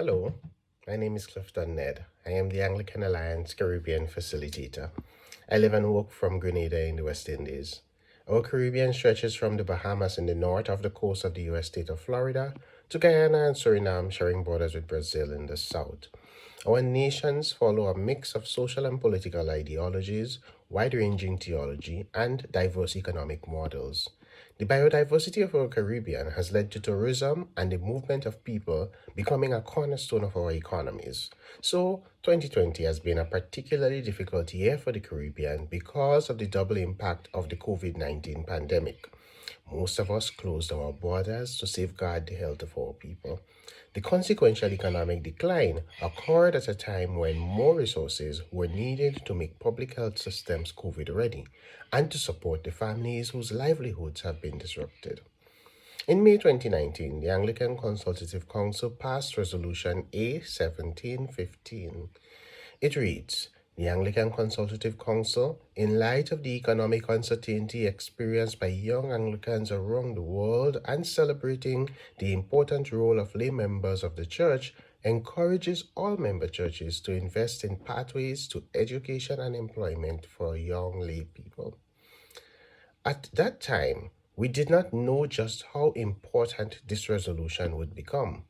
Hello, my name is Clifton Nedd. I am the Anglican Alliance Caribbean facilitator. I live and work from Grenada in the West Indies. Our Caribbean stretches from the Bahamas in the north of the coast of the U.S. state of Florida to Guyana and Suriname, sharing borders with Brazil in the south. Our nations follow a mix of social and political ideologies, wide-ranging theology, and diverse economic models. The biodiversity of our Caribbean has led to tourism and the movement of people becoming a cornerstone of our economies. So, 2020 has been a particularly difficult year for the Caribbean because of the double impact of the COVID-19 pandemic. Most of us closed our borders to safeguard the health of our people. The consequential economic decline occurred at a time when more resources were needed to make public health systems COVID ready and to support the families whose livelihoods have been disrupted. In May 2019, the Anglican Consultative Council passed Resolution A1715. It reads, "The Anglican Consultative Council, in light of the economic uncertainty experienced by young Anglicans around the world and celebrating the important role of lay members of the Church, encourages all member churches to invest in pathways to education and employment for young lay people." At that time, we did not know just how important this resolution would become.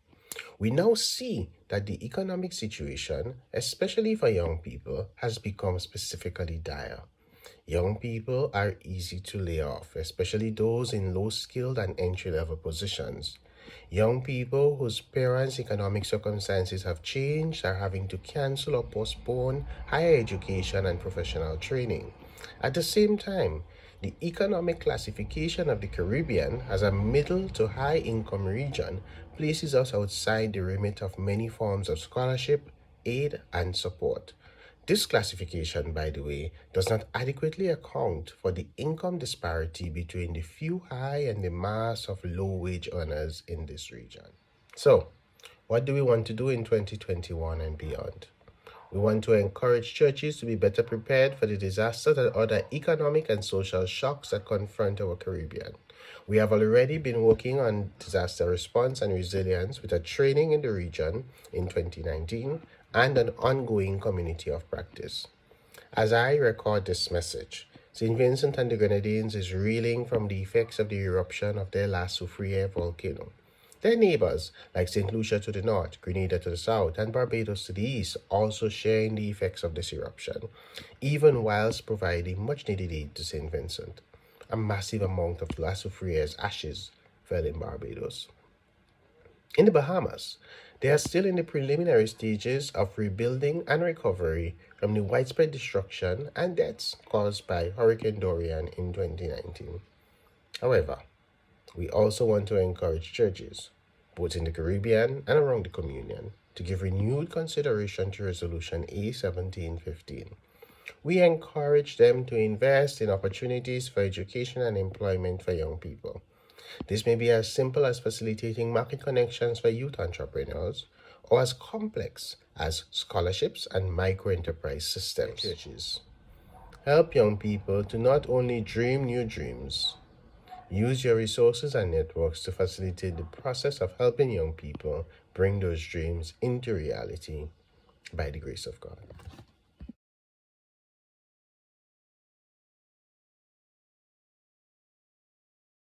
We now see that the economic situation, especially for young people, has become specifically dire. Young people are easy to lay off, especially those in low-skilled and entry-level positions. Young people whose parents' economic circumstances have changed are having to cancel or postpone higher education and professional training. At the same time, the economic classification of the Caribbean as a middle to high income region places us outside the remit of many forms of scholarship, aid, and support. This classification, by the way, does not adequately account for the income disparity between the few high and the mass of low-wage earners in this region. So, what do we want to do in 2021 and beyond? We want to encourage churches to be better prepared for the disaster and other economic and social shocks that confront our Caribbean. We have already been working on disaster response and resilience with a training in the region in 2019 and an ongoing community of practice. As I record this message, St. Vincent and the Grenadines is reeling from the effects of the eruption of their La Soufriere volcano. Their neighbors, like St. Lucia to the north, Grenada to the south, and Barbados to the east, also share in the effects of this eruption, even whilst providing much-needed aid to St. Vincent. A massive amount of La Soufriere's ashes fell in Barbados. In the Bahamas, they are still in the preliminary stages of rebuilding and recovery from the widespread destruction and deaths caused by Hurricane Dorian in 2019. However, we also want to encourage churches, both in the Caribbean and around the Communion, to give renewed consideration to Resolution A1715. We encourage them to invest in opportunities for education and employment for young people. This may be as simple as facilitating market connections for youth entrepreneurs, or as complex as scholarships and micro-enterprise systems. Churches, help young people to not only dream new dreams. Use your resources and networks to facilitate the process of helping young people bring those dreams into reality by the grace of God.